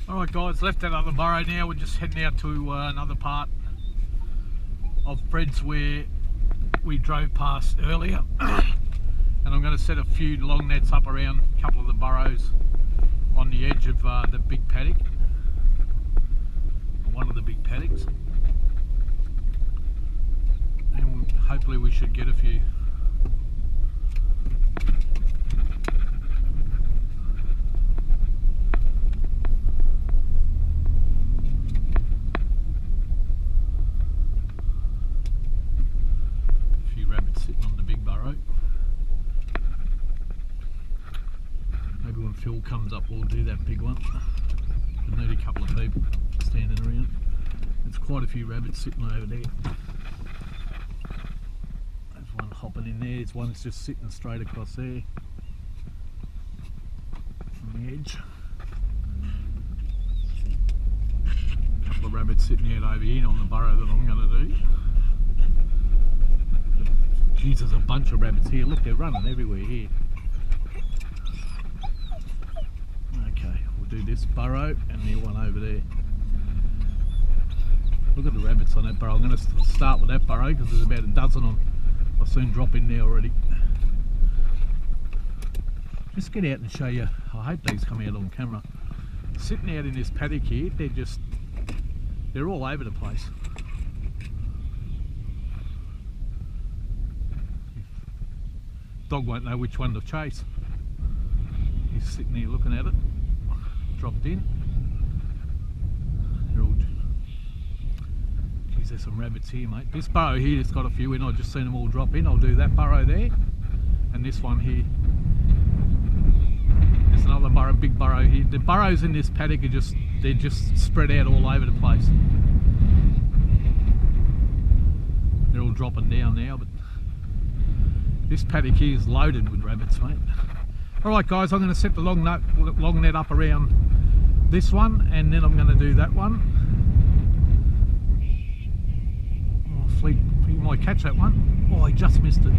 Alright guys, left that other burrow now. We're just heading out to another part of Fred's where we drove past earlier. And I'm going to set a few long nets up around a couple of the burrows on the edge of the big paddock. One of the big paddocks. And hopefully we should get a few. Sitting on the big burrow. Maybe when Phil comes up we'll do that big one. We need a couple of people standing around. There's quite a few rabbits sitting over there. There's one hopping in there, there's one that's just sitting straight across there on the edge. A couple of rabbits sitting out over here on the burrow that I'm going to do. Geez, there's a bunch of rabbits here. Look, they're running everywhere here. Okay, we'll do this burrow and the one over there. Look at the rabbits on that burrow. I'm going to start with that burrow because there's about a dozen on. I'll soon drop in there already. Just get out and show you. I hope these come out on camera. Sitting out in this paddock here, they're all over the place. Dog won't know which one to chase. He's sitting there looking at it. Dropped in. They're all... Geez, there's some rabbits here, mate. This burrow here has got a few in. I've just seen them all drop in. I'll do that burrow there. And this one here. There's another burrow, big burrow here. The burrows in this paddock are they're just spread out all over the place. They're all dropping down now, but this paddock here is loaded with rabbits, mate. Alright guys, I'm going to set the long net up around this one, and then I'm going to do that one. Oh, Fleet, you might catch that one. Oh, he just missed it.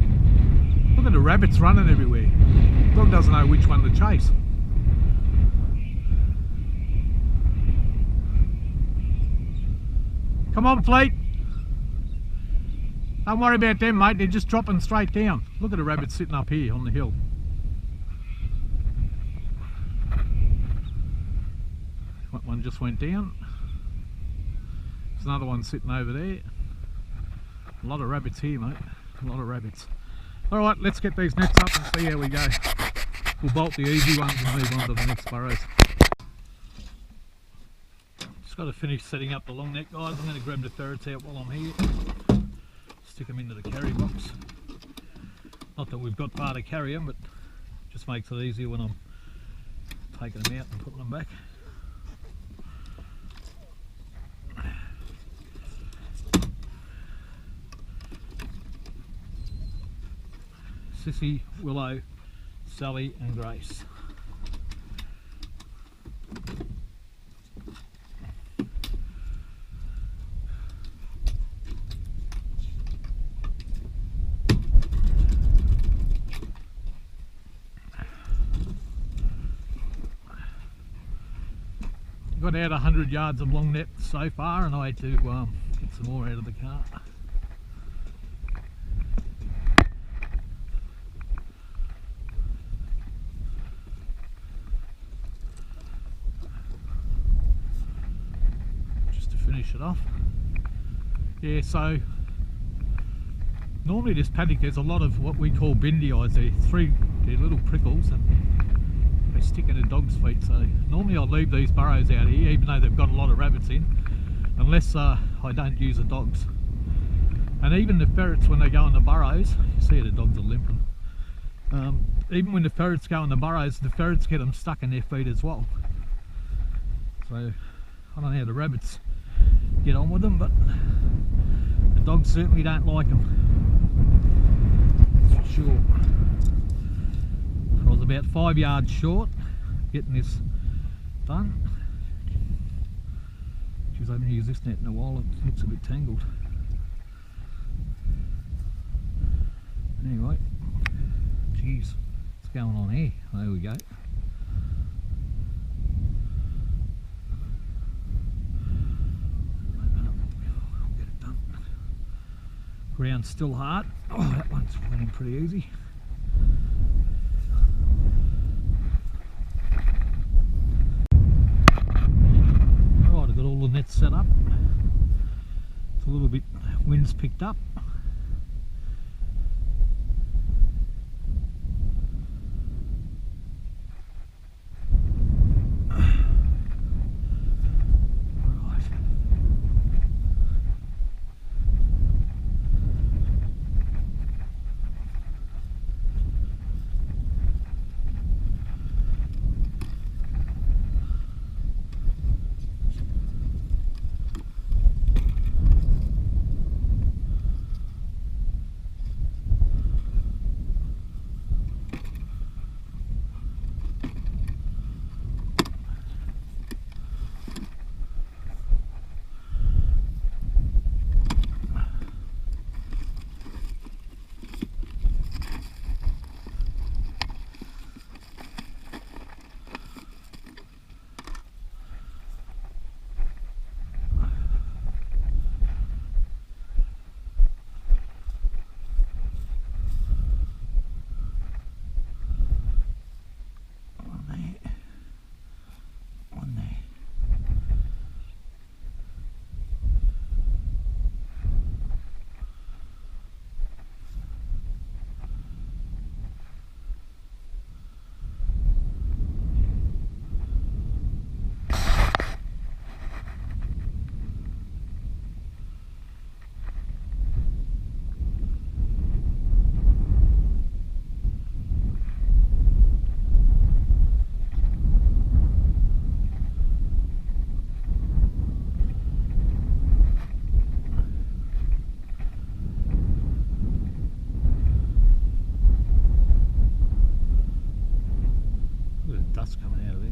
Look at the rabbits running everywhere. Dog doesn't know which one to chase. Come on, Fleet. Don't worry about them, mate, they're just dropping straight down. Look at the rabbits sitting up here on the hill. One just went down. There's another one sitting over there. A lot of rabbits here, mate. A lot of rabbits. Alright, let's get these nets up and see how we go. We'll bolt the easy ones and move on to the next burrows. Just got to finish setting up the long net, guys. I'm going to grab the ferrets out while I'm here. Stick them into the carry box. Not that we've got far to carry them, but just makes it easier when I'm taking them out and putting them back. Sissy, Willow, Sally and Grace. Got out 100 yards of long net so far, and I had to get some more out of the car. Just to finish it off. Yeah, so normally this paddock there's a lot of what we call bindi eyes. They're little prickles and they stick in the dog's feet, so normally I'll leave these burrows out here even though they've got a lot of rabbits in, unless I don't use the dogs. And even the ferrets, when they go in the burrows, you see the dogs are limping, even when the ferrets go in the burrows, the ferrets get them stuck in their feet as well. So I don't know how the rabbits get on with them, but the dogs certainly don't like them, that's for sure. I was about 5 yards short getting this done. Geez, I haven't used this net in a while, it looks a bit tangled. Anyway, geez, what's going on here? There we go. Ground's still hard. Oh, that one's went in pretty easy. Right, I've got all the nets set up. It's a little bit, wind's picked up. Dust coming out of there.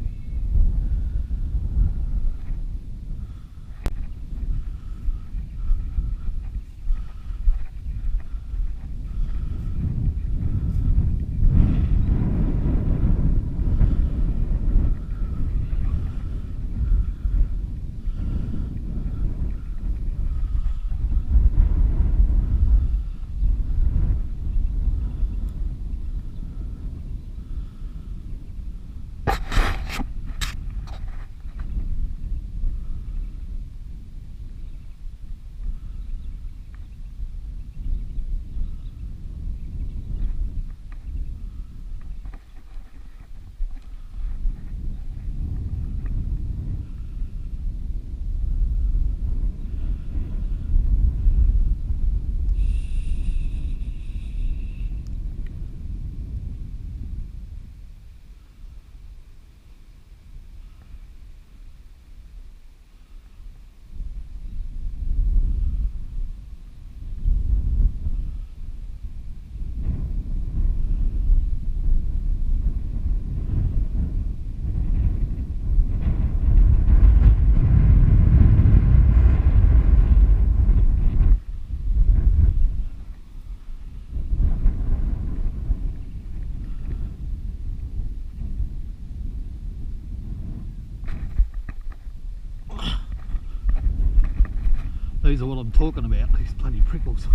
These are what I'm talking about, these bloody prickles.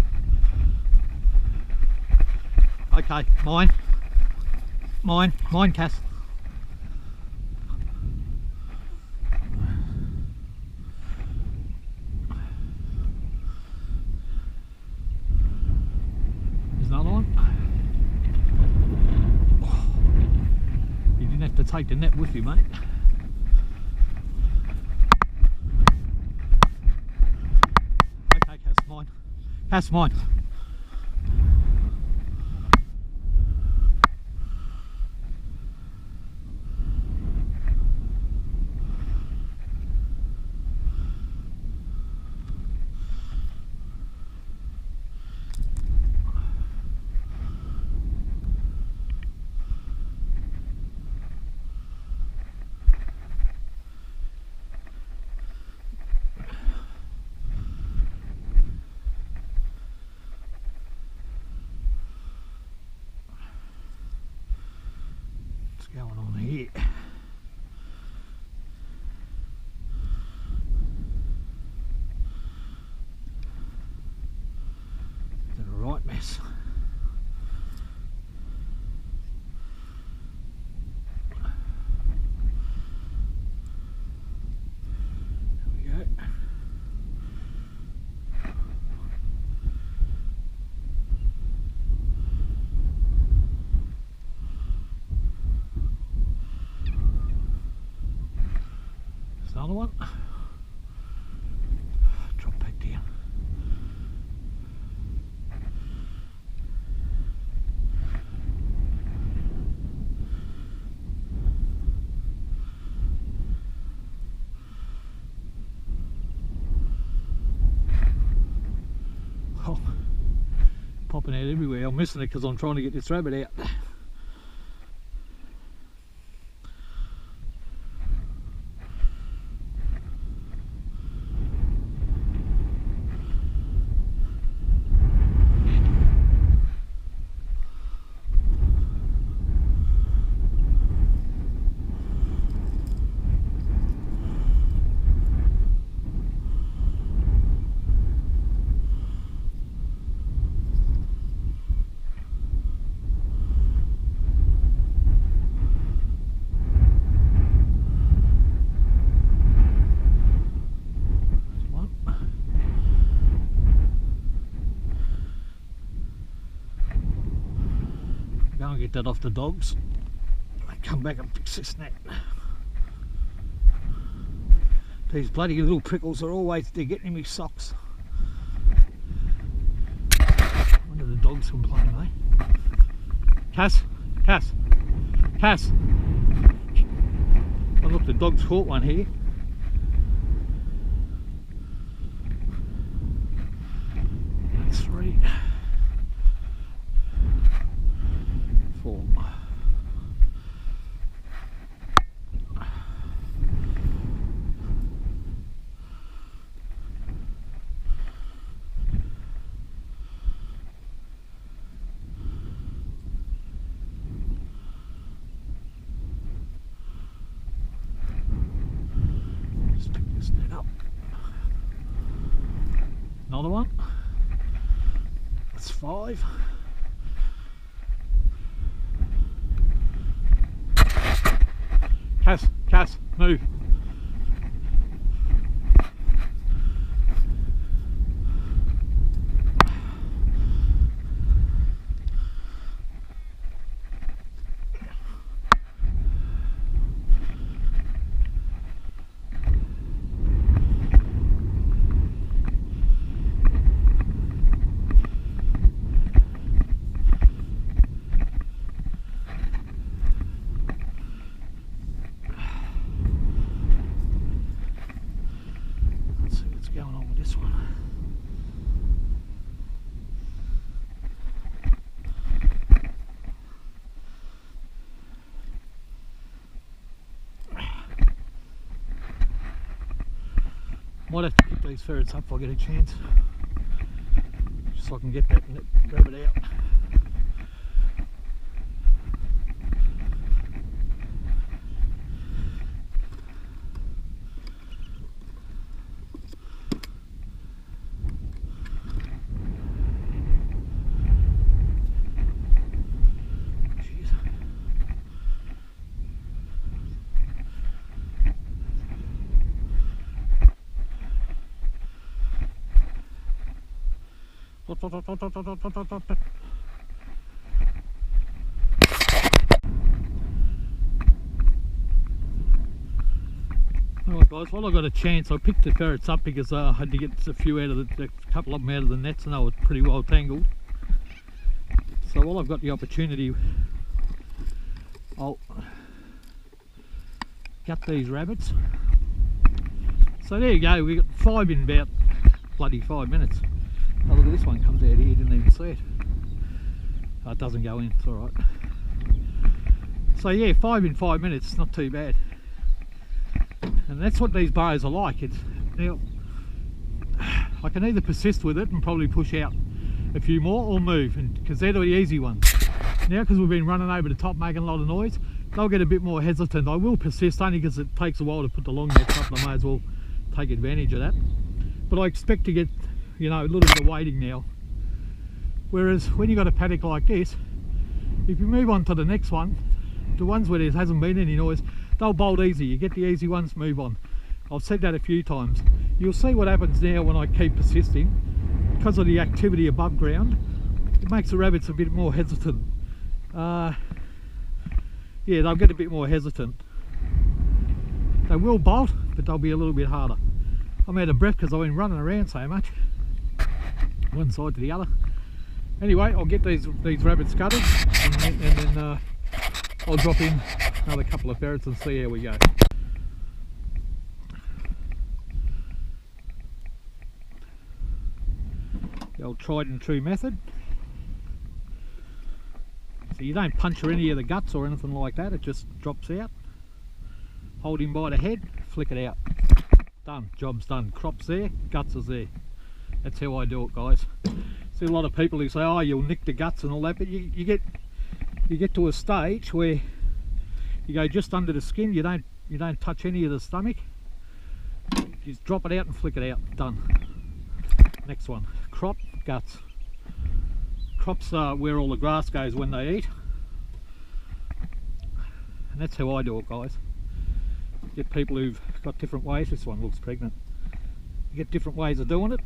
Okay, mine, Cass. There's another one. You didn't have to take the net with you, mate. That's mine. Going on here. one. Drop back down. Oh, popping out everywhere. I'm missing it because I'm trying to get this rabbit out. Go and get that off the dogs. Come back and fix this net. These bloody little prickles are always, they're getting in my socks. Wonder the dogs complain, eh? Cass, Cass, Cass. Oh look, the dog's caught one here. That's 3. 4. Just pick this net up. Another one. That's 5. Cass, move. Going on with this one. Might have to pick these ferrets up if I get a chance, just so I can get that and grab it out. Alright guys, while I got a chance I picked the ferrets up because I had to get a few out of a couple of them out of the nets and they were pretty well tangled. So while I've got the opportunity, I'll gut these rabbits. So there you go, we got 5 in about bloody 5 minutes. Oh look at this one, comes out here, didn't even see it. Oh, it doesn't go in, it's alright. So yeah, 5 in 5 minutes, not too bad. And that's what these burrows are like. It's, now, I can either persist with it and probably push out a few more or move, because they're the easy ones. Now because we've been running over the top making a lot of noise, they'll get a bit more hesitant. I will persist only because it takes a while to put the long nets up and I may as well take advantage of that. But I expect to get, you know, a little bit of waiting now. Whereas when you've got a paddock like this, if you move on to the next one, the ones where there hasn't been any noise, they'll bolt easy. You get the easy ones, move on. I've said that a few times. You'll see what happens now when I keep persisting. Because of the activity above ground, it makes the rabbits a bit more hesitant. Yeah, they'll get a bit more hesitant. They will bolt, but they'll be a little bit harder. I'm out of breath because I've been running around so much, one side to the other. Anyway, I'll get these rabbits gutted, and then I'll drop in another couple of ferrets and see how we go. The old tried and true method. So you don't puncture any of the guts or anything like that, it just drops out. Hold him by the head, flick it out. Done, job's done. Crop's there, guts is there. That's how I do it, guys. See a lot of people who say, oh, you'll nick the guts and all that, but you get to a stage where you go just under the skin, you don't touch any of the stomach. You just drop it out and flick it out. Done. Next one, crop, guts. Crops are where all the grass goes when they eat. And that's how I do it, guys. Get people who've got different ways. This one looks pregnant. You get different ways of doing it.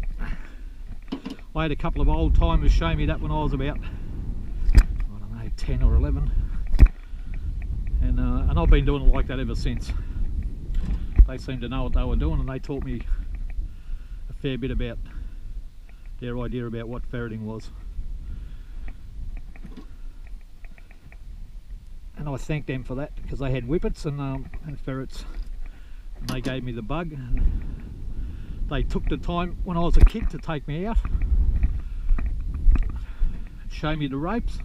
I had a couple of old timers show me that when I was about, I don't know, 10 or 11. And I've been doing it like that ever since. They seemed to know what they were doing, and they taught me a fair bit about their idea about what ferreting was. And I thanked them for that, because they had whippets and ferrets, and they gave me the bug. They took the time when I was a kid to take me out, show me the ropes.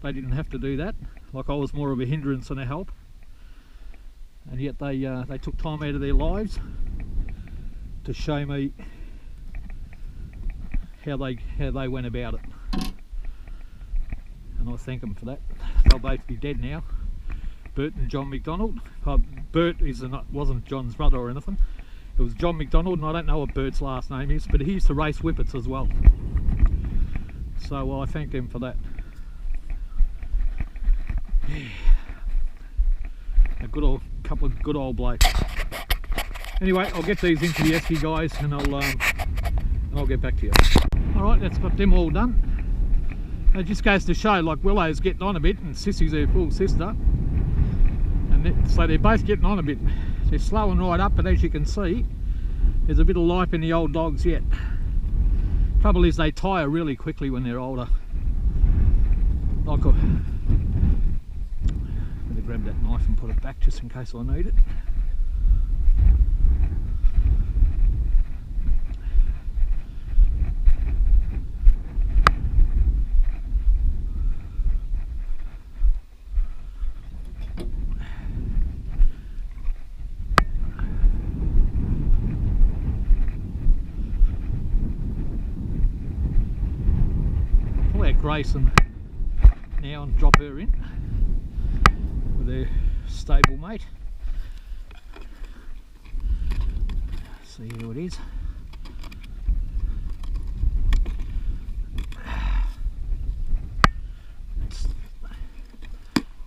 They didn't have to do that. Like, I was more of a hindrance than a help, and yet they took time out of their lives to show me how they went about it, and I thank them for that. They'll both be dead now, Bert and John McDonald. Bert wasn't John's brother or anything. It was John McDonald, and I don't know what Bert's last name is, but he used to race whippets as well. So I thank them for that. Yeah. A good old couple of good old blokes. Anyway, I'll get these into the esky, guys, and I'll get back to you. Alright, that's got them all done. It just goes to show, like, Willow's getting on a bit and Sissy's her full sister, and so they're both getting on a bit. They're slowing right up, but as you can see, there's a bit of life in the old dogs yet. Trouble is, they tire really quickly when they're older. Like, I'm going to grab that knife and put it back just in case I need it. Grayson now and drop her in with her stable mate. See who it is.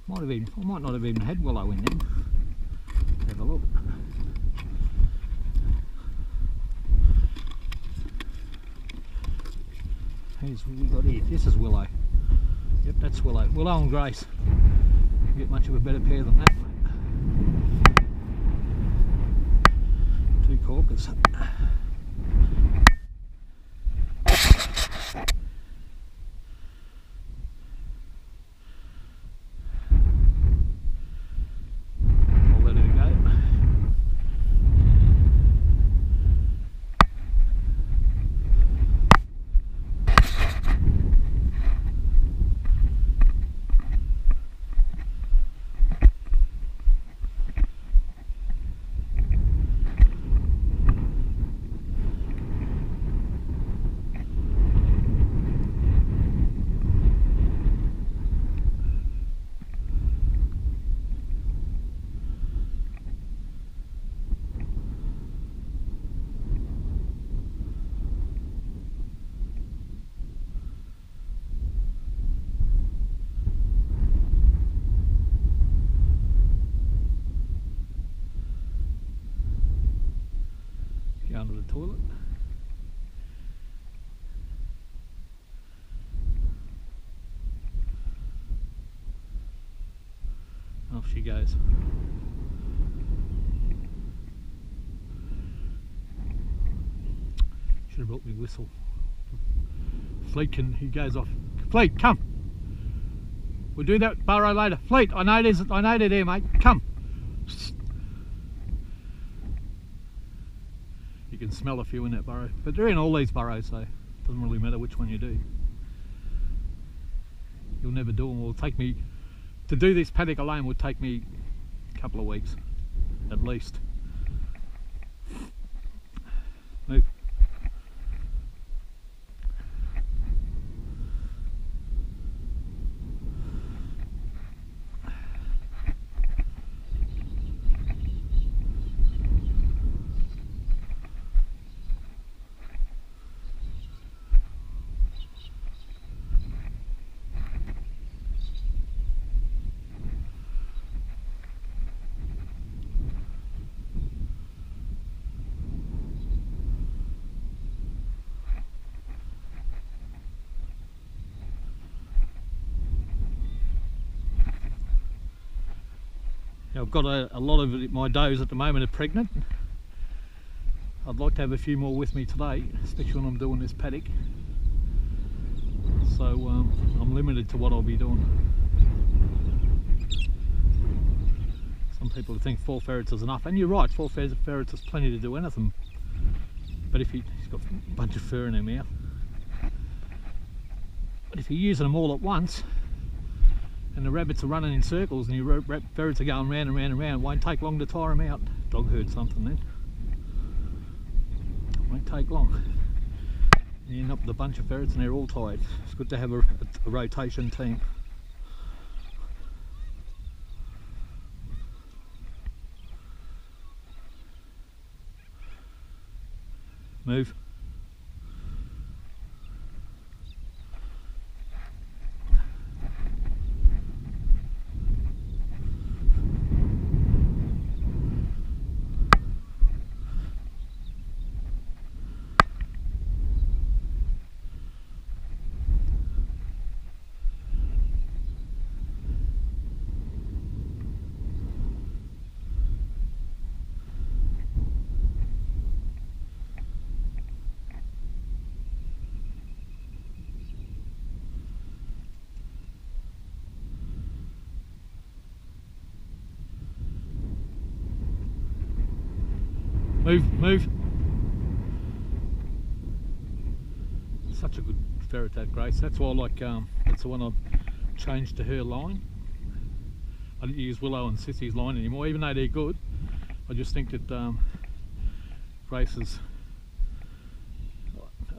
I might not have even had Willow in there. Have a look. Who's we got here? This is Willow. Yep, that's Willow. Willow and Grace. You get much of a better pair than that, mate. Two corkers. I'll let her go. Under the toilet. Off she goes. Should have brought me whistle. Fleet he goes off. Fleet, come! We'll do that burrow later. Fleet, I know they're there, mate. Come! You can smell a few in that burrow. But they're in all these burrows, so it doesn't really matter which one you do. You'll never do them. It'll take me, to do this paddock alone would take me a couple of weeks, at least. Move. I've got a lot of my does at the moment are pregnant. I'd like to have a few more with me today, especially when I'm doing this paddock. So I'm limited to what I'll be doing. Some people think 4 ferrets is enough, and you're right, 4 ferrets is plenty to do anything. But if he's got a bunch of fur in their mouth. But if you're using them all at once, and the rabbits are running in circles and your ferrets are going round and round and round, it won't take long to tire them out. Dog heard something then. It won't take long. You end up with a bunch of ferrets and they're all tired. It's good to have a rotation team. Move. Move. Such a good ferret, that Grace. That's why I like, that's the one I've changed to her line. I didn't use Willow and Sissy's line anymore, even though they're good. I just think that Grace is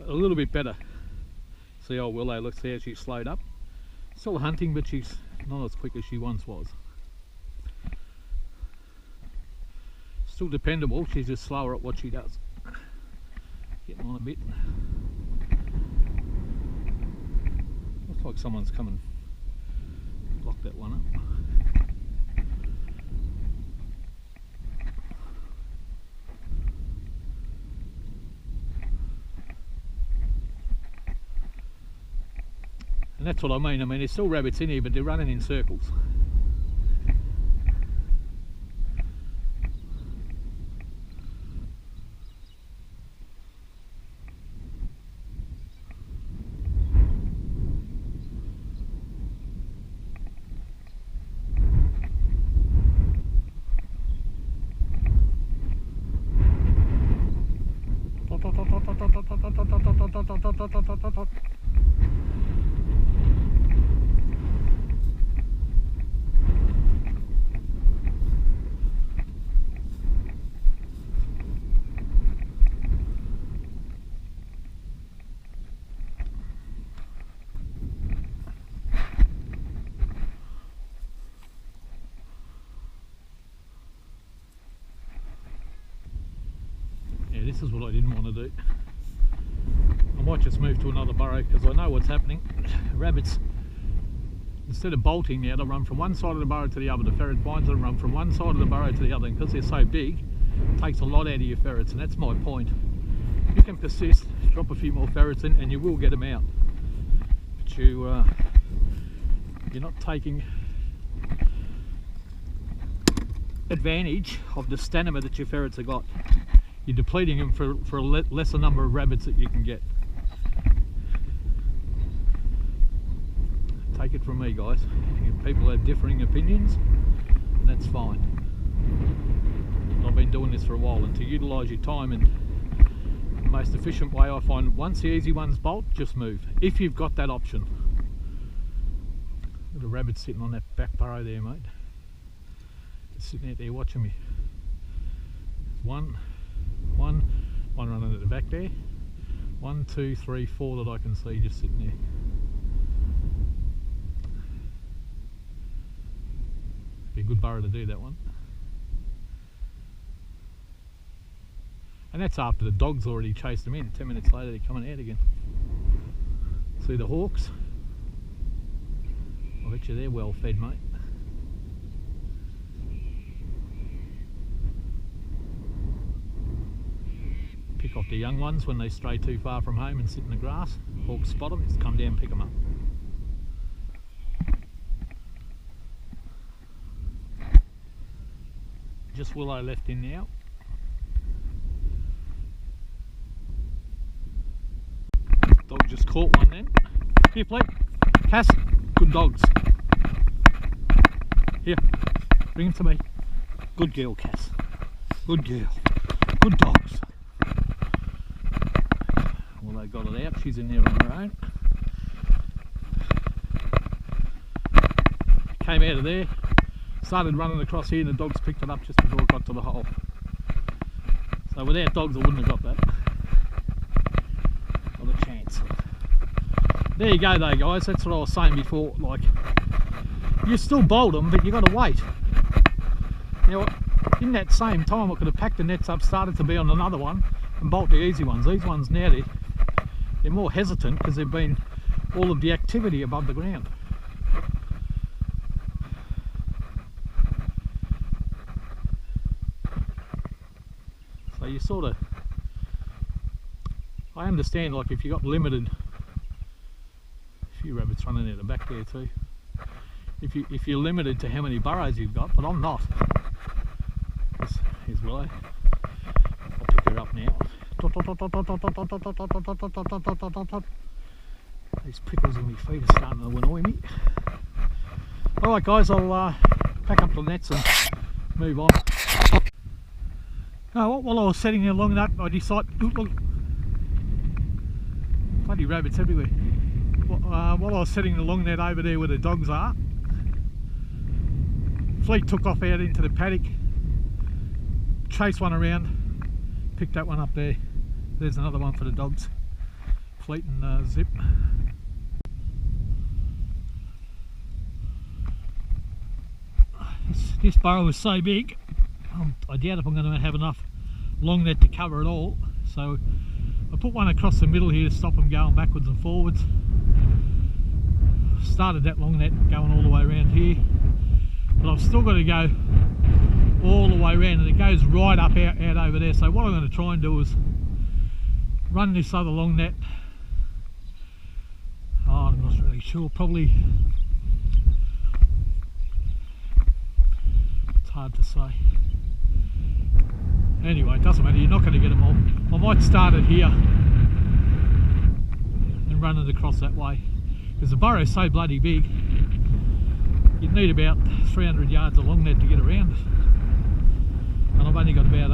a little bit better. See old Willow, look, see how she's slowed up. Still hunting, but she's not as quick as she once was. Still dependable, she's just slower at what she does. Getting on a bit. Looks like someone's coming. Block that one up. And that's what I mean. There's still rabbits in here, but they're running in circles. This is what I didn't want to do. I might just move to another burrow because I know what's happening. Rabbits, instead of bolting now, they'll run from one side of the burrow to the other. The ferret finds them, run from one side of the burrow to the other, and because they're so big, it takes a lot out of your ferrets, and that's my point. You can persist, drop a few more ferrets in, and you will get them out. But you're not taking advantage of the stamina that your ferrets have got. you're depleting them for a lesser number of rabbits that you can get. Take it from me, guys. People have differing opinions, and that's fine. I've been doing this for a while, and to utilise your time in the most efficient way, I find once the easy ones bolt, just move. If you've got that option. Little rabbit sitting on that back burrow there, mate. Just sitting out there watching me. One running at the back there. 1, 2, 3, 4 that I can see just sitting there. Be a good burrow to do that one. And that's after the dogs already chased them in. 10 minutes later they're coming out again. See the hawks? I bet you they're well fed, mate. Pick off the young ones when they stray too far from home and sit in the grass. Hawks spot them, just come down and pick them up. Just willow left in now. Dog just caught one then. Here, Fleet. Cass, good dogs. Here, bring him to me. Good girl, Cass. Good girl. Good dogs. Well, they got it out. She's in there on her own. Came out of there, started running across here, and the dogs picked it up just before it got to the hole. So without dogs, I wouldn't have got that. Not a chance. There you go though, guys. That's what I was saying before. Like, you still bolt them, but you got to wait. Now, in that same time, I could have packed the nets up, started to be on another one, and bolt the easy ones. These ones now, they're more hesitant because they've been all of the activity above the ground. So you sort of, I understand, like if you got limited, a few rabbits running out the back there too. If you're limited to how many burrows you've got, but I'm not. Here's Willow. I'll pick her up now. These prickles in my feet are starting to annoy me. Alright guys, I'll pack up the nets and move on. While I was setting there long enough, I decided, look, bloody rabbits everywhere. While I was setting the long net over there where the dogs are, Fleet took off out into the paddock, chased one around, picked that one up there. There's another one for the dogs. Fleet and Zip. This burrow is so big, I doubt if I'm going to have enough long net to cover it all. So I put one across the middle here to stop them going backwards and forwards. Started that long net going all the way around here, but I've still got to go all the way around, and it goes right up out over there. So what I'm going to try and do is run this other long net. I'm not really sure, probably, it's hard to say. Anyway, it doesn't matter, you're not going to get them all. I might start it here and run it across that way, because the burrow's so bloody big, you'd need about 300 yards of long net to get around it. And I've only got about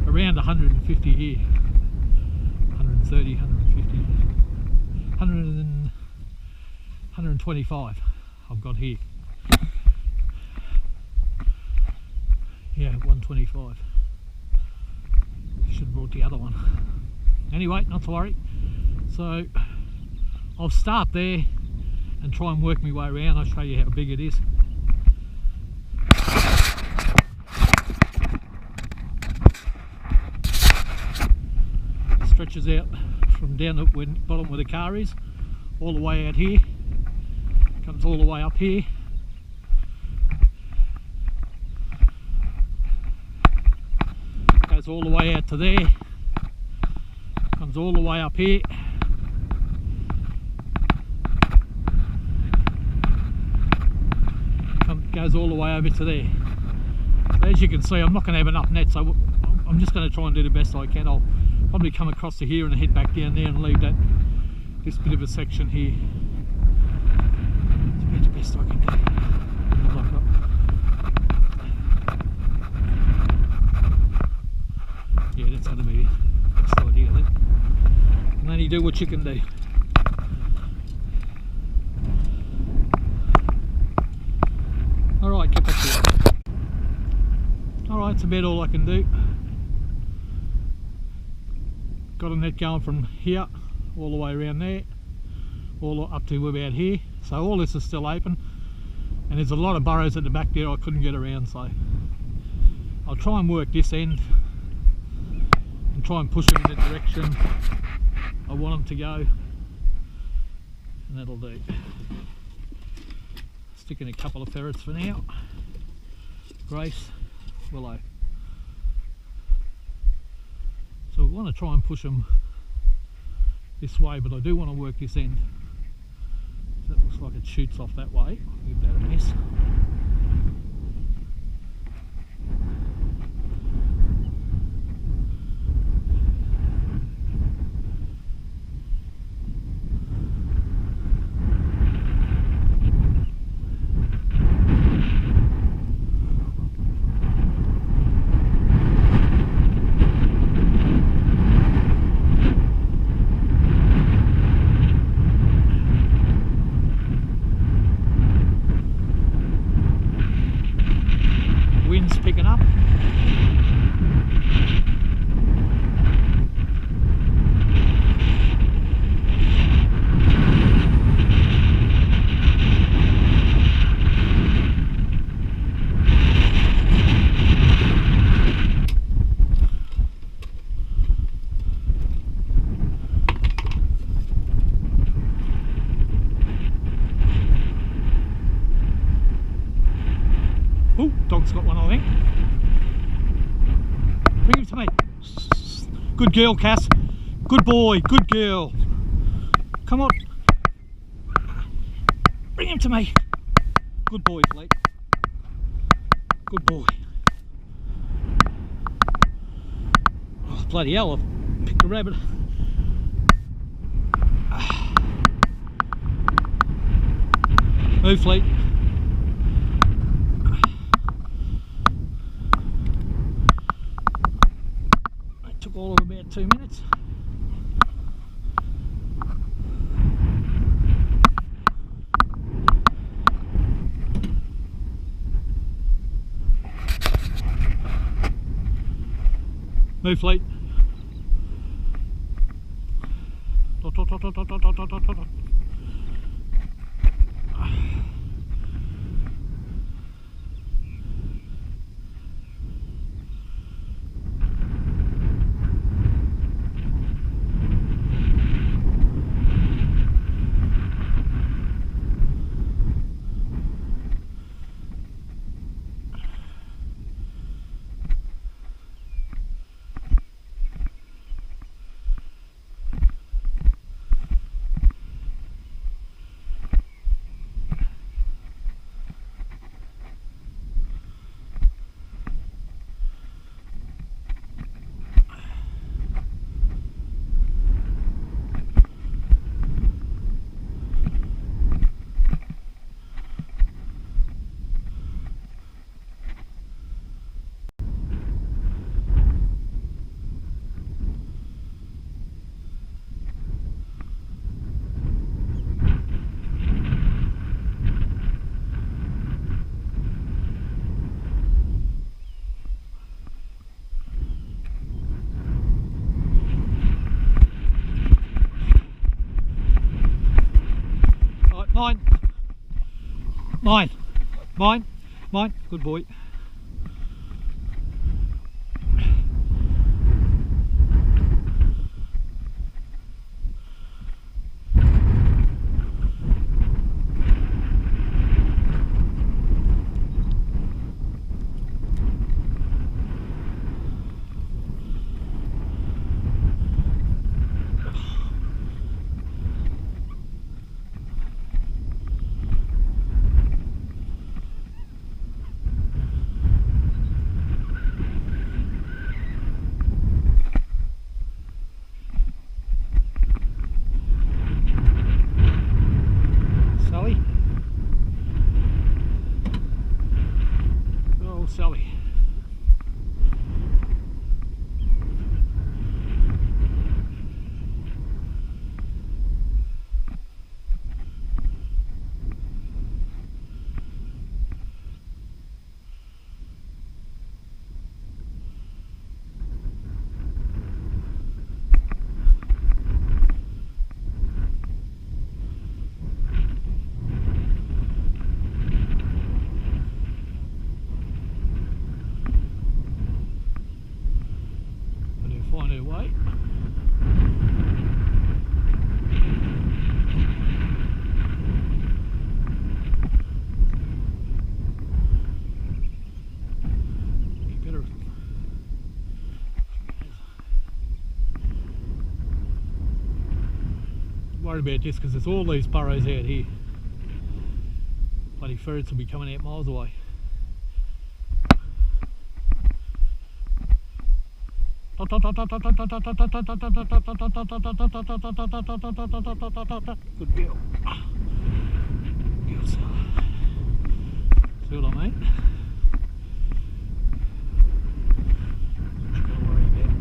around 150 here, 130, 150, 125 I've got here. Yeah, 125. Should have brought the other one. Anyway, not to worry. So I'll start there and try and work my way around. I'll show you how big it is. Stretches out from down the bottom where the car is, all the way out here, comes all the way up here, goes all the way out to there, comes all the way up here, goes all the way over to there. So as you can see, I'm not going to have enough nets, so I'm just going to try and do the best I can. I'll probably come across to here and head back down there and leave this bit of a section here. It's about the best I can do. Yeah, that's going to be the best idea then. And then you do what you can do. Alright, get back to it. Alright, that's about all I can do. Got a net going from here all the way around there, all up to about here. So all this is still open, and there's a lot of burrows at the back there I couldn't get around, so I'll try and work this end and try and push them in the direction I want them to go, and that'll do. Stick in a couple of ferrets for now. Grace, willow. So we want to try and push them this way, but I do want to work this end. So that looks like it shoots off that way. Give that a miss. Wind's picking up. Oh, dog's got one, I think. Bring him to me. Good girl, Cass. Good boy, good girl. Come on. Bring him to me. Good boy, Fleet. Good boy. Oh, bloody hell, I've picked a rabbit. Move, Fleet. All of about 2 minutes. Move, Fleet. Dot, dot, dot, dot, dot, dot, dot, dot, dot. Mine. Mine. Mine. Mine. Good boy. away. Better worried about this because there's all these burrows out here. Bloody ferrets will be coming out miles away. Good girl. Girls. See what I mean? Just gotta worry about.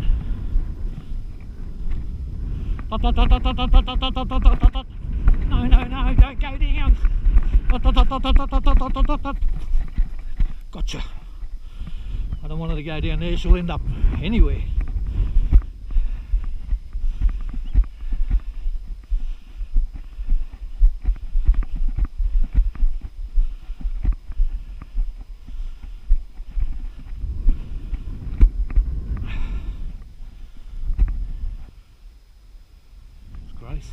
No, don't go down. Gotcha. I don't want her to go down there, she'll end up anywhere. It's Grace.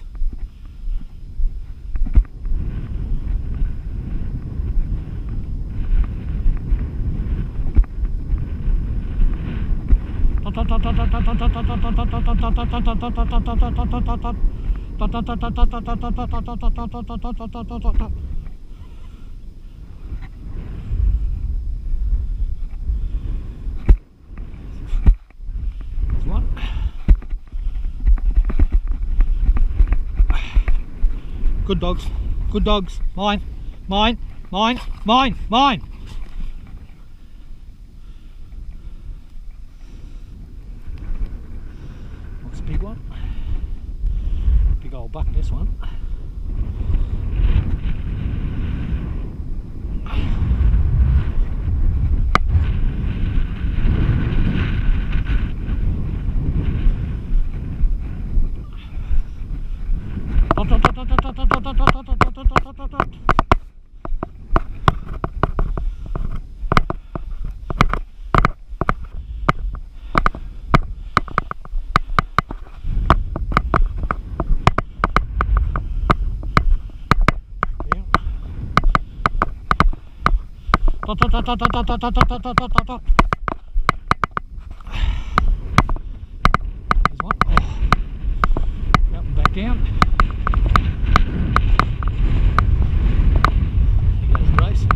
Good dogs, good dogs. Mine. That's a big one. Big old buck, this one. There's one. Up and back down. There goes Grace.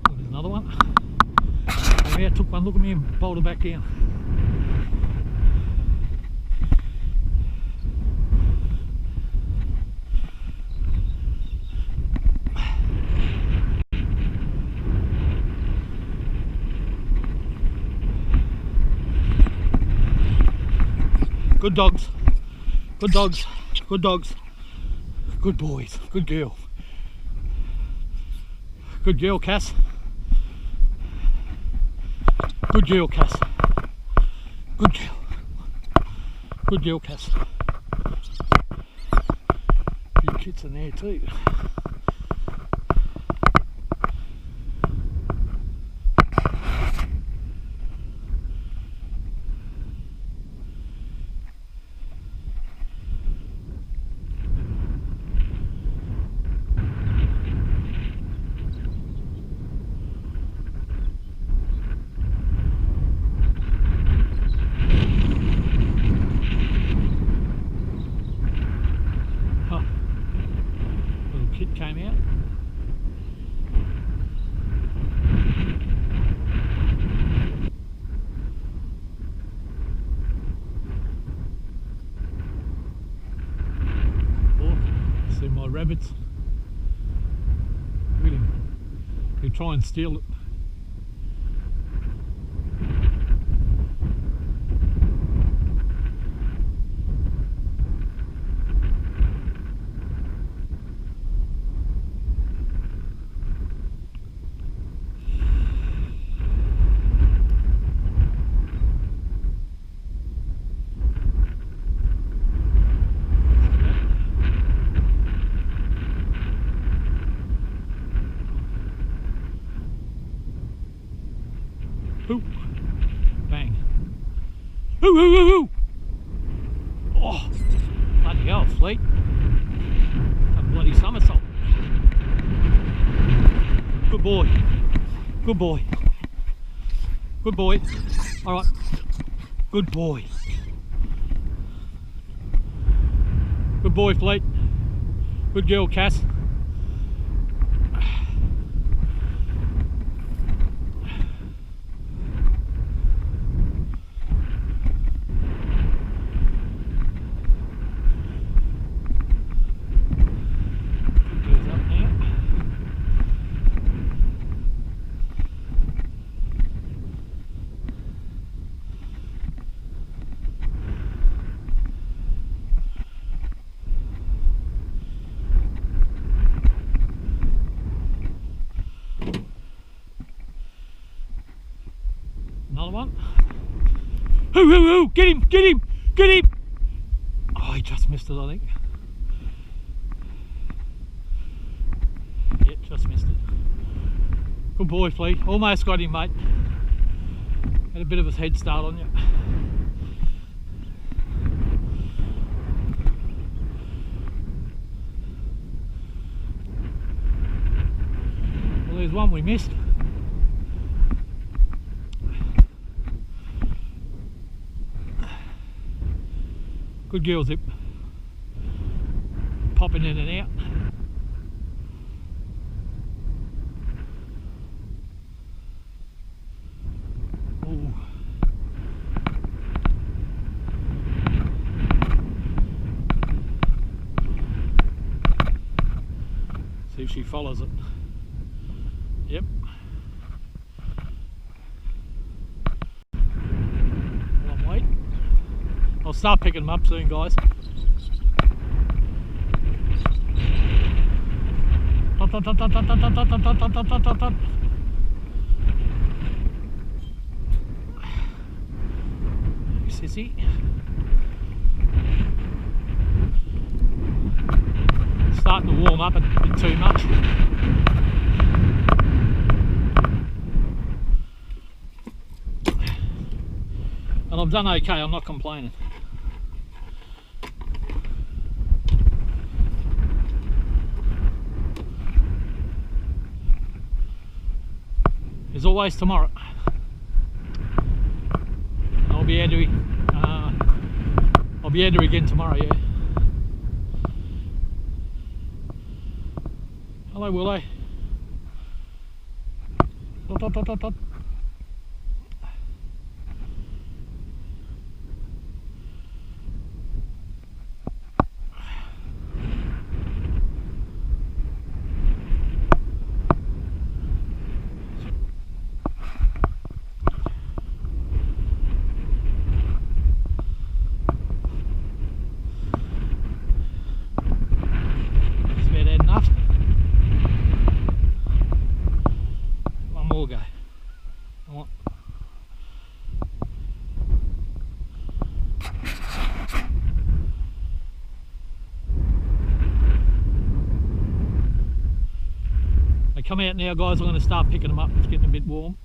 There's another one. Oh, yeah, took one look at me and bowled her back down. Good dogs, good dogs, good dogs, good boys, good girl. Good girl, Cass. Good girl, Cass. Good girl. Good girl, Cass. A few kits in there too. Kid came out. Oh, see my rabbits. Really, they try and steal it. Ooh. Bang. Ooh, ooh, ooh, ooh. Oh, bloody hell, Fleet. A bloody somersault. Good boy. Good boy. Good boy. Alright. Good boy. Good boy, Fleet. Good girl, Cass. Another one. Hoo, hoo, hoo! Get him! Get him! Get him! Oh, he just missed it, I think. Yeah, just missed it. Good boy, Flea. Almost got him, mate. Had a bit of a head start on you. Well, there's one we missed. Good girl, Zip. Popping in and out. Ooh. See if she follows it. Yep. Well, I'm waiting. I'll start picking them up soon, guys. Sissy. Starting to warm up a bit too much. And I've done okay, I'm not complaining. There's always tomorrow. I'll be able to again tomorrow, yeah. Hello, Willow. Dot, dot, dot, dot, dot. Go. Come on. They come out now, guys. I'm going to start picking them up. It's getting a bit warm.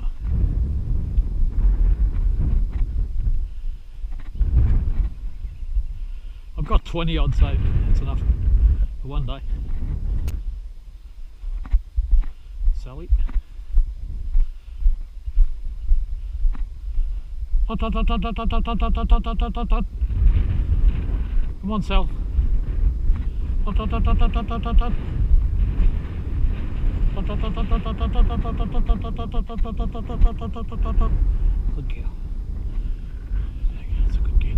I've got 20 odd, so that's enough for one day. Sally. Come on, Sal. Good girl. That's a good girl.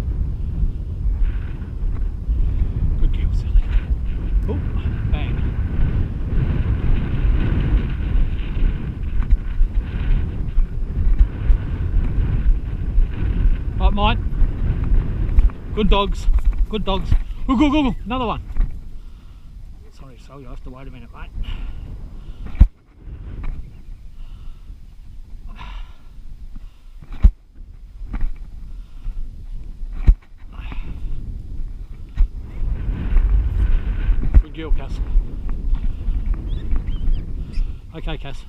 Good girl, Sally. Oh, bang. Right, mate. Good dogs. Good dogs. Go, go, go, go. Another one. Sorry, so you have to wait a minute, mate. Good girl, Cass. Okay, Cass.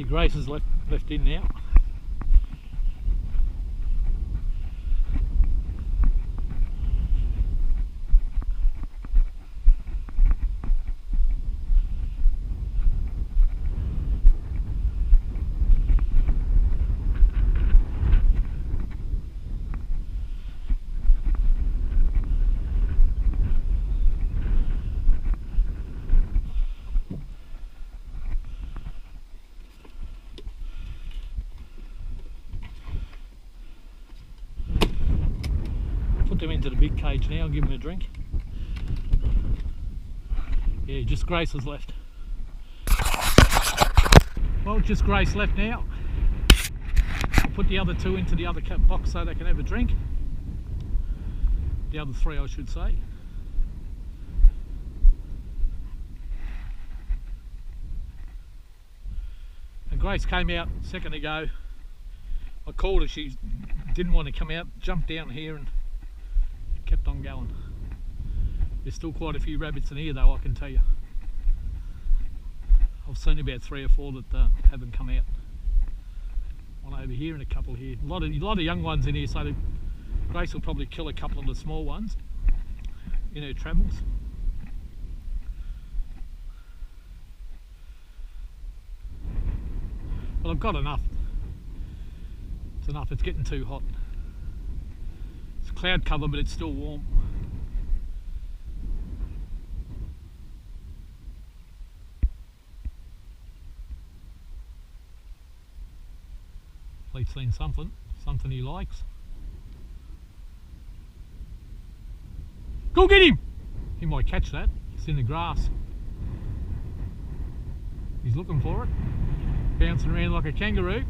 Grace is left in now. Put them into the big cage now and give them a drink. Yeah, just Grace is left. Well, just Grace left now. I'll put the other two into the other box so they can have a drink. The other three, I should say. And Grace came out a second ago. I called her, she didn't want to come out, jumped down here and kept on going. There's still quite a few rabbits in here though, I can tell you. I've seen about 3 or 4 that haven't come out. One over here and a couple here. A lot of young ones in here, so Grace will probably kill a couple of the small ones in her travels. But I've got enough. It's enough, it's getting too hot. It's cloud cover, but it's still warm. He's seen something he likes. Go get him! He might catch that. It's in the grass. He's looking for it. Bouncing around like a kangaroo.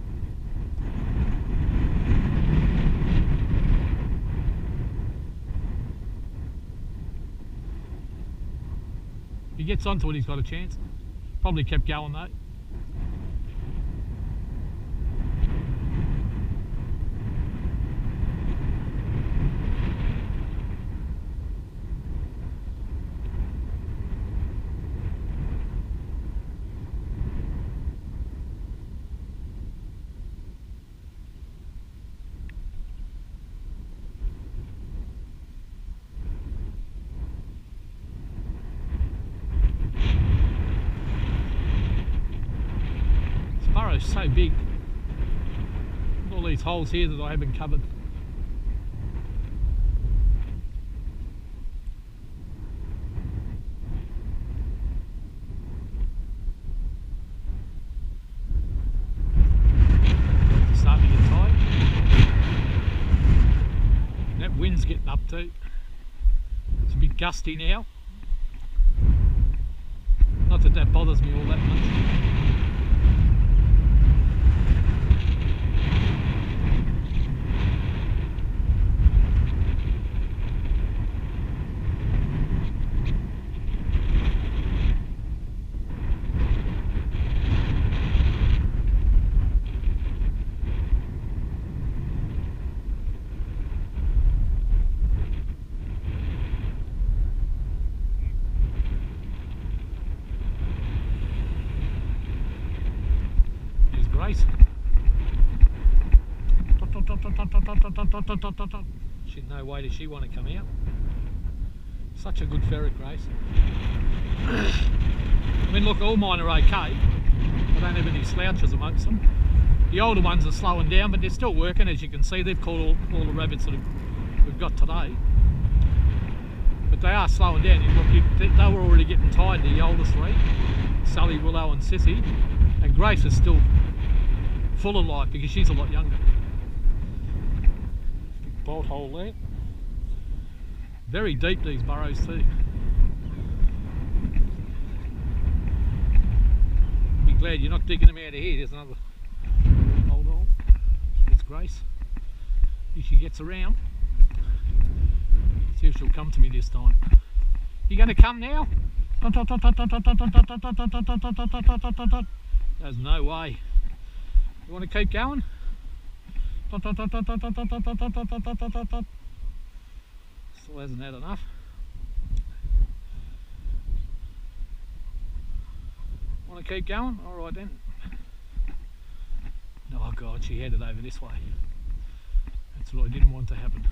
If he gets onto it, he's got a chance. Probably kept going though. Burrow's so big. All these holes here that I haven't covered. It's starting to get tight. And that wind's getting up too. It's a bit gusty now. Not that that bothers me all that much. Grace. She no way does she want to come out. Such a good ferret, Grace. I mean, look, all mine are okay. I don't have any slouches amongst them. The older ones are slowing down, but they're still working. As you can see, they've caught all the rabbits that we've got today. But they are slowing down. Look, they were already getting tired, the older 3, Sully, Willow and Sissy. And Grace is still full of life because she's a lot younger. Big bolt hole there. Very deep, these burrows too. Be glad you're not digging them out of here. There's another hold on. There's Grace. Here she gets around. See if she'll come to me this time. You going to come now? There's no way. You want to keep going? Still hasn't had enough. Want to keep going? Alright then. God, she headed over this way. That's what I didn't want to happen.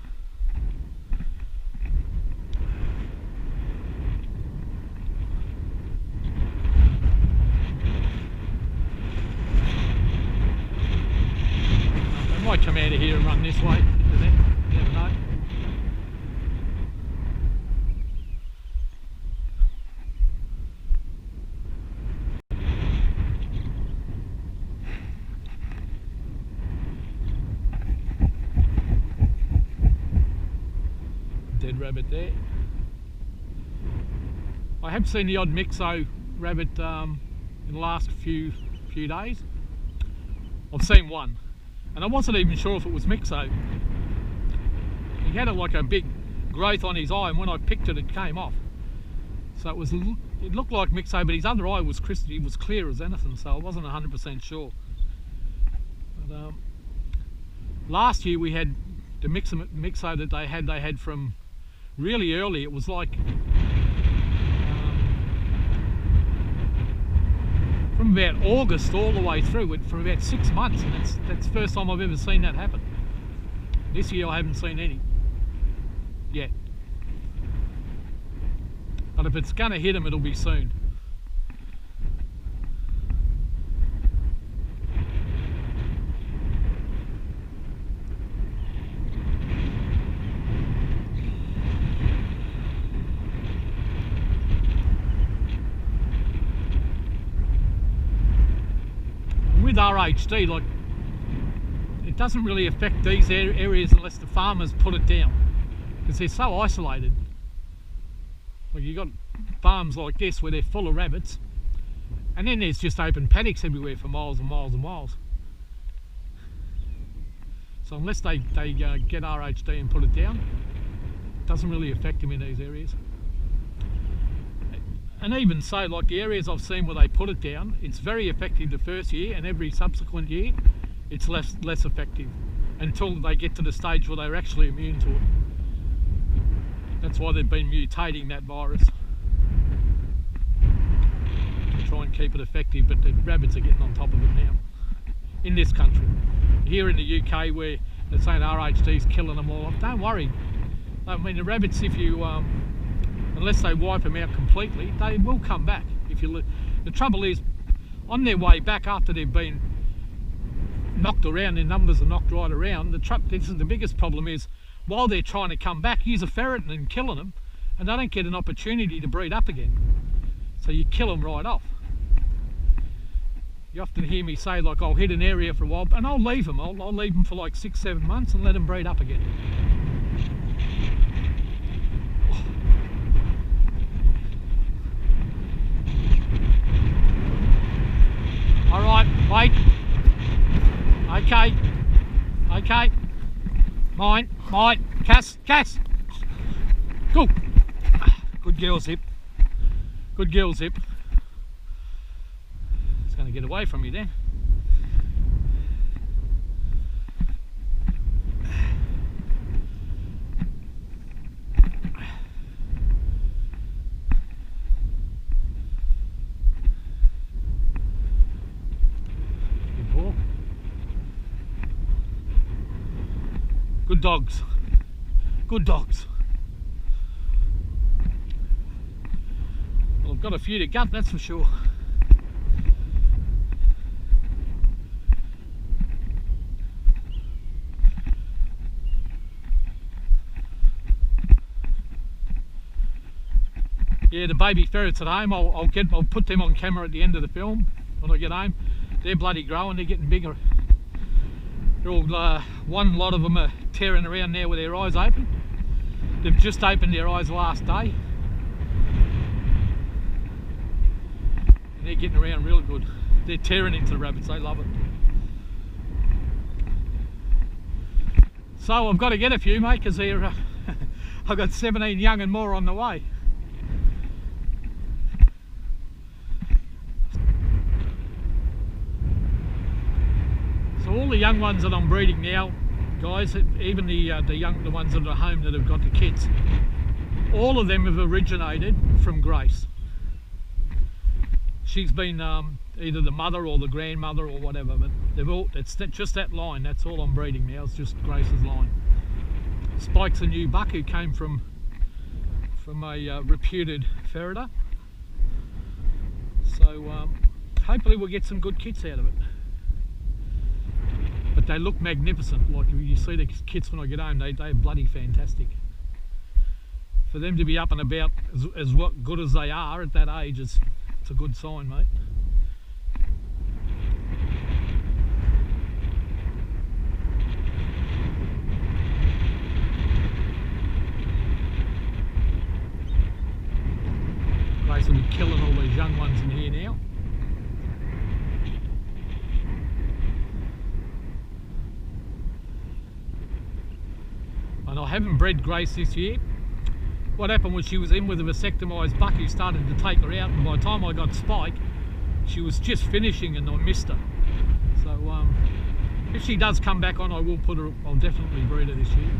They might come out of here and run this way. You never know. Dead rabbit there. I have seen the odd mixo rabbit in the last few days. I've seen one, and I wasn't even sure if it was mixo. He had like a big growth on his eye, and when I picked it, it came off. So it looked like mixo, but his other eye was crystal. He was clear as anything, so I wasn't 100% sure. But last year we had the mixo that they had from really early. It was like from about August all the way through it for about 6 months, and that's the first time I've ever seen that happen. This year I haven't seen any yet, but if it's going to hit them, it'll be soon. With RHD, like, it doesn't really affect these areas unless the farmers put it down, because they're so isolated. Like, you got farms like this where they're full of rabbits, and then there's just open paddocks everywhere for miles and miles and miles. So unless they get RHD and put it down, it doesn't really affect them in these areas. And even so, like the areas I've seen where they put it down, it's very effective the first year, and every subsequent year it's less effective until they get to the stage where they're actually immune to it. That's why they've been mutating that virus to try and keep it effective, but the rabbits are getting on top of it now in this country. Here in the UK, where they're saying RHD's killing them all, don't worry. I mean, the rabbits, if you unless they wipe them out completely, they will come back. The trouble is, on their way back after they've been knocked around, their numbers are knocked right around. This is the biggest problem is, while they're trying to come back, use a ferret and killing them, and they don't get an opportunity to breed up again. So you kill them right off. You often hear me say, like, I'll hit an area for a while, and I'll leave them. I'll leave them for like 6-7 months and let them breed up again. All right, wait. Okay. Mine. Cass. Go. Good girl, Zip. It's going to get away from you then. Good dogs. Well, I've got a few to gut, that's for sure. Yeah, the baby ferrets at home, I'll put them on camera at the end of the film when I get home. They're bloody growing, they're getting bigger. They're all, one lot of them are tearing around now with their eyes open. They've just opened their eyes last day. And they're getting around real good. They're tearing into the rabbits, they love it. So I've got to get a few, mate, because they're I've got 17 young and more on the way. So all the young ones that I'm breeding now, guys, even the ones that are home that have got the kids, all of them have originated from Grace. She's been either the mother or the grandmother or whatever, but they've all, it's just that line. That's all I'm breeding now. It's just Grace's line. Spike's a new buck who came from a reputed ferreter. So hopefully we'll get some good kits out of it. But they look magnificent. Like you see the kits when I get home, they're bloody fantastic. For them to be up and about as good as they are at that age, it's a good sign, mate. Grace will be killing all these young ones in here now. And I haven't bred Grace this year. What happened was she was in with a vasectomised buck who started to take her out, and by the time I got Spike, she was just finishing and I missed her. So if she does come back on, I will put her, I'll definitely breed her this year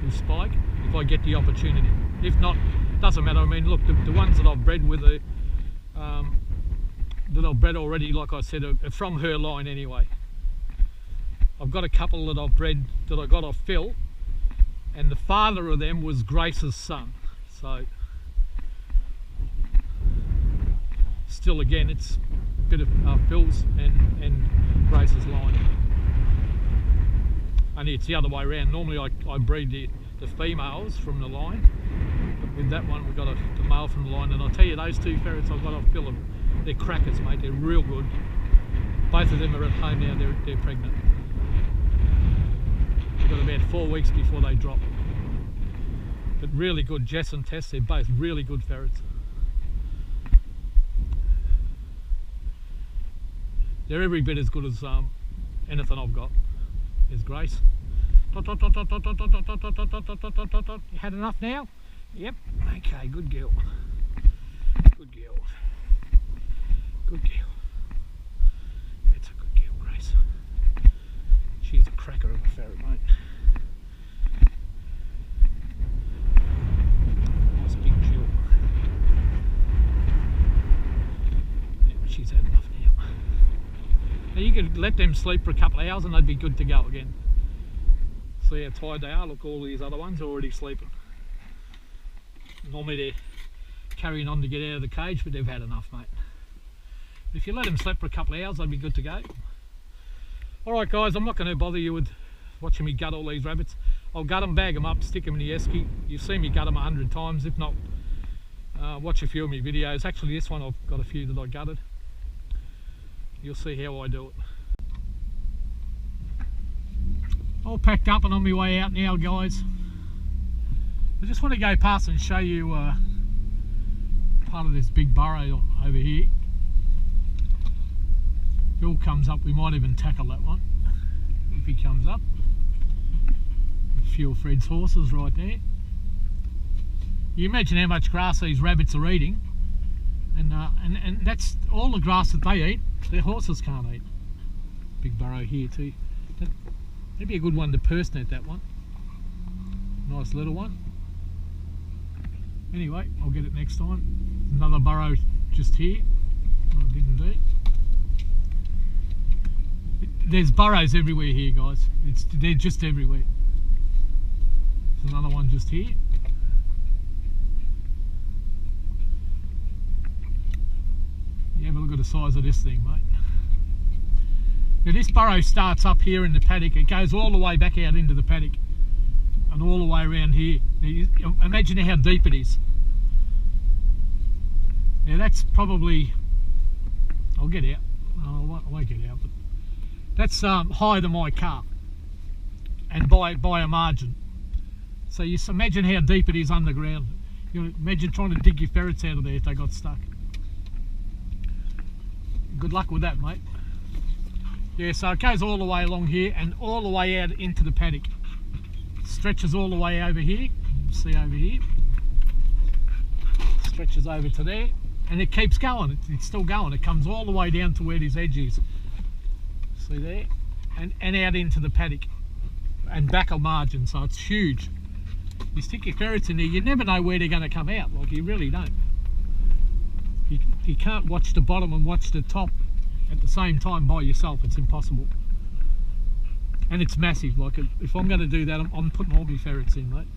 with Spike, if I get the opportunity. If not, doesn't matter. I mean, look, the ones that I've bred with her, that I've bred already, like I said, are from her line anyway. I've got a couple that I've bred that I got off Phil, and the father of them was Grace's son. So still, again, it's a bit of Phil's and Grace's line. Only it's the other way around. Normally I breed the females from the line, but with that one we got the male from the line. And I'll tell you, those two ferrets I've got off Phil, they're crackers, mate. They're real good. Both of them are at home now. They're pregnant. They've got about 4 weeks before they drop. But really good, Jess and Tess, they're both really good ferrets. They're every bit as good as anything I've got. There's Grace. You had enough now? Yep. Okay, good girl. Good girl. Good girl. That's a good girl, Grace. She's a cracker of a ferret, mate. Nice big Jill. Yeah, she's had enough now. Now you could let them sleep for a couple of hours and they'd be good to go again. See how tired they are. Look, all these other ones are already sleeping. Normally they're carrying on to get out of the cage, but they've had enough, mate. If you let them sleep for a couple of hours, they'd be good to go. Alright guys, I'm not going to bother you with watching me gut all these rabbits. I'll gut them, bag them up, stick them in the esky. You've seen me gut them 100 times. If not, watch a few of my videos. Actually, this one I've got a few that I gutted. You'll see how I do it. All packed up and on my way out now, guys. I just want to go past and show you part of this big burrow over here. If Bill comes up, we might even tackle that one if he comes up. A few of Fred's horses right there. You imagine how much grass these rabbits are eating, and that's all the grass that they eat. Their horses can't eat. Big burrow here too. That'd be a good one to purse net, that one. Nice little one. Anyway, I'll get it next time. Another burrow just here. I didn't do. There's burrows everywhere here, guys. They're just everywhere. There's another one just here. You have a look at the size of this thing, mate. Now this burrow starts up here in the paddock. It goes all the way back out into the paddock and all the way around here. Now imagine how deep it is. Now that's probably, I'll get out. No, I won't get out, but that's higher than my car, and by a margin. So you imagine how deep it is underground. You imagine trying to dig your ferrets out of there if they got stuck. Good luck with that, mate. Yeah, so it goes all the way along here and all the way out into the paddock. Stretches all the way over here. See over here. Stretches over to there, and it keeps going. It's still going. It comes all the way down to where this edge is. See there, and out into the paddock and back a margin. So it's huge. You stick your ferrets in there, you never know where they're going to come out. Like, you really don't. You can't watch the bottom and watch the top at the same time by yourself. It's impossible. And it's massive. Like, if I'm going to do that, I'm putting all my ferrets in, mate.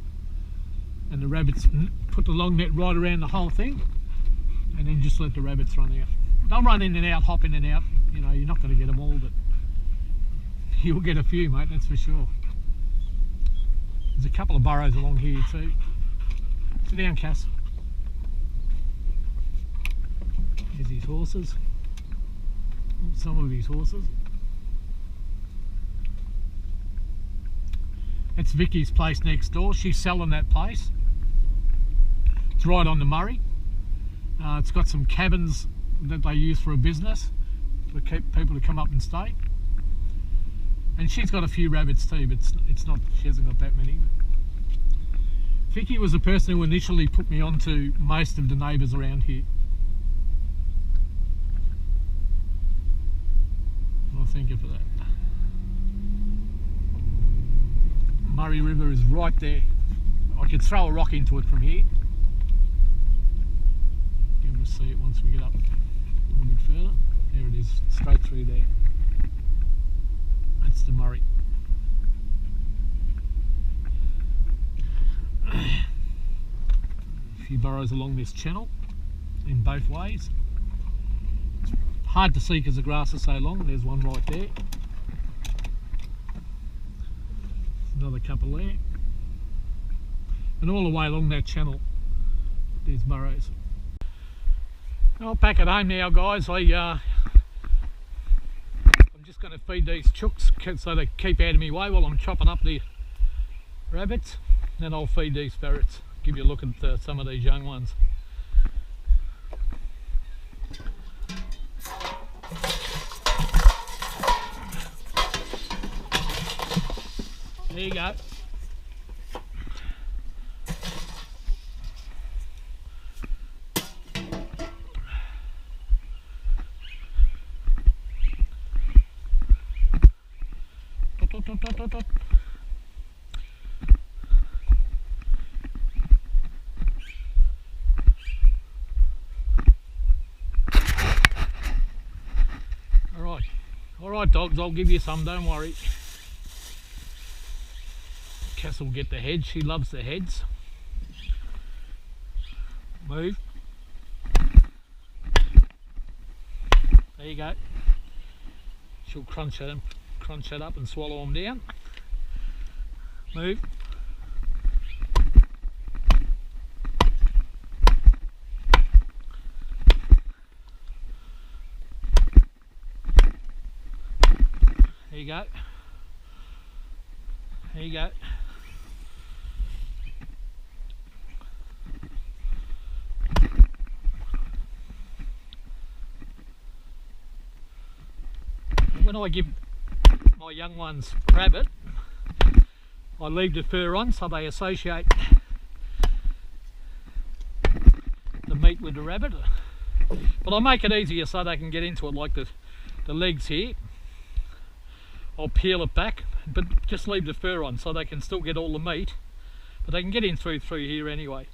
And the rabbits, put the long net right around the whole thing, and then just let the rabbits run out. They'll run in and out, hop in and out. You know, you're not going to get them all, but you'll get a few, mate, that's for sure. There's a couple of burrows along here too. Sit down, Cass. There's his horses. Some of his horses. That's Vicky's place next door. She's selling that place. It's right on the Murray. It's got some cabins that they use for a business for people to come up and stay. And she's got a few rabbits too, but it's not. She hasn't got that many. Vicky was the person who initially put me onto most of the neighbours around here. Well, thank you for that. Murray River is right there. I could throw a rock into it from here. You can see it once we get up a little bit further. There it is, straight through there. That's the Murray. A few burrows along this channel in both ways. It's hard to see because the grass is so long. There's one right there. Another couple there, and all the way along that channel there's burrows. I'll pack it home now, guys. I'm just going to feed these chooks so they keep out of my way while I'm chopping up the rabbits. Then I'll feed these ferrets, give you a look at some of these young ones. There you go. All right, dogs, I'll give you some, don't worry. Cass will get the heads, she loves the heads. Move. There you go. She'll crunch that up and swallow them down. Move. There you go. There you go. When I give my young ones rabbit, I leave the fur on so they associate the meat with the rabbit. But I make it easier so they can get into it, like the legs here. I'll peel it back, but just leave the fur on so they can still get all the meat, but they can get in through here anyway.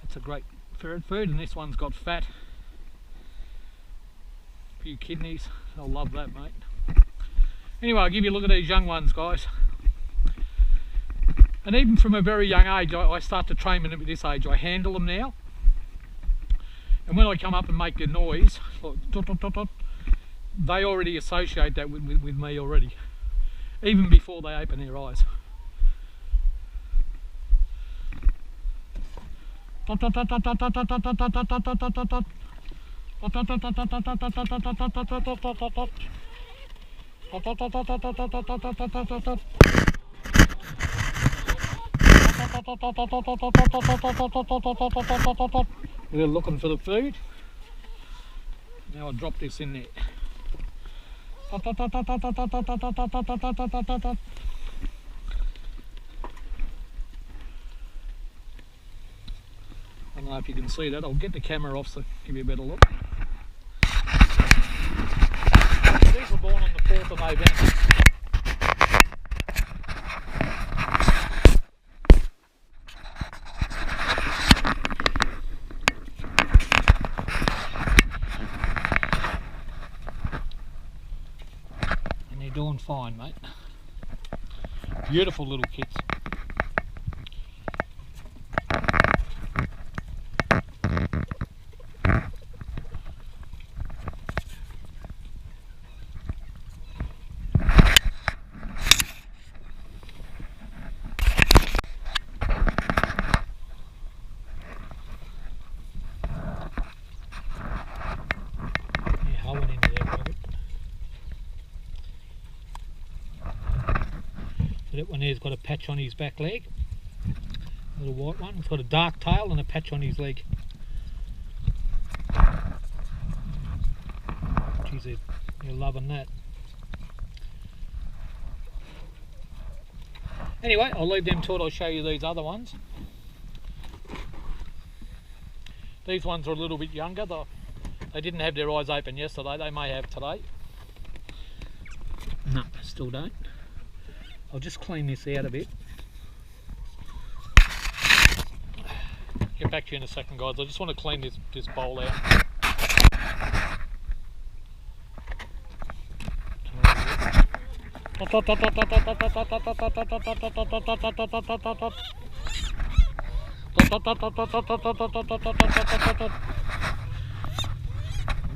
That's a great ferret food, and this one's got fat. A few kidneys, they'll love that, mate. Anyway, I'll give you a look at these young ones, guys. And even from a very young age, I start to train them at this age. I handle them now. And when I come up and make the noise, like, dot, dot, dot, dot, they already associate that with me already, even before they open their eyes. They're looking for the food. Now I'll drop this in there. I don't know if you can see that. I'll get the camera off so give you a better look. These were born on the 4th of November. fine, mate. Beautiful little kits. That one there's got a patch on his back leg, a little white one. It's got a dark tail and a patch on his leg. Geez, you're loving that. Anyway, I'll leave them to it. I'll show you these other ones. These ones are a little bit younger. They didn't have their eyes open yesterday. They may have today. No, still don't. I'll just clean this out a bit. Get back to you in a second, guys. I just want to clean this bowl out.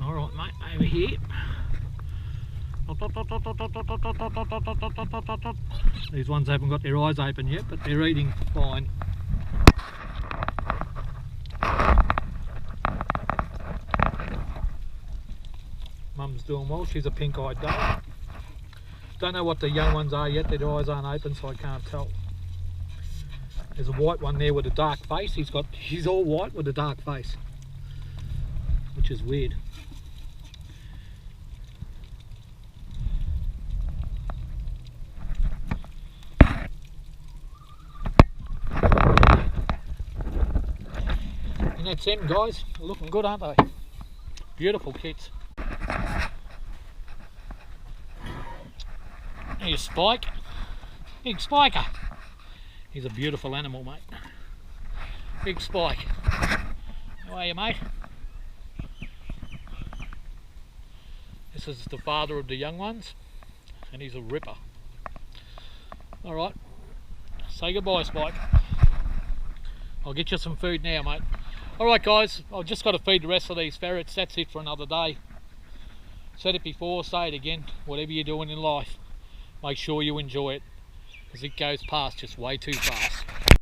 Alright, mate, over here. These ones haven't got their eyes open yet, but they're eating fine. Mum's doing well. She's a pink-eyed dove. Don't know what the young ones are yet. Their eyes aren't open, so I can't tell. There's a white one there with a dark face. He's all white with a dark face, which is weird. And that's them, guys. They're looking good, aren't they? Beautiful kits. Here's Spike. Big Spiker. He's a beautiful animal, mate. Big Spike. How are you, mate? This is the father of the young ones, and he's a ripper. Alright, say goodbye, Spike. I'll get you some food now, mate. Alright guys, I've just got to feed the rest of these ferrets. That's it for another day. Said it before, say it again. Whatever you're doing in life, make sure you enjoy it, because it goes past just way too fast.